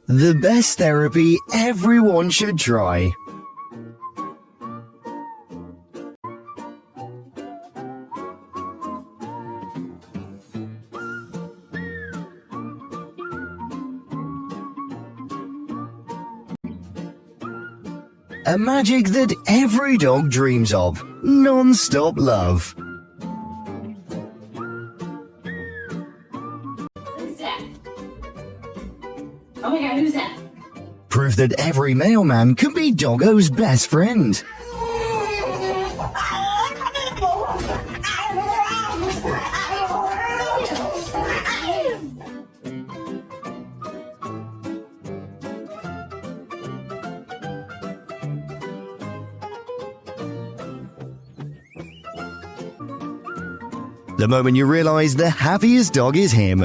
The best therapy everyone should try. A magic that every dog dreams of. Non-stop love. Who's that? Oh my god, who's that? Proof that every mailman can be Doggo's best friend. The moment you realize the happiest dog is him,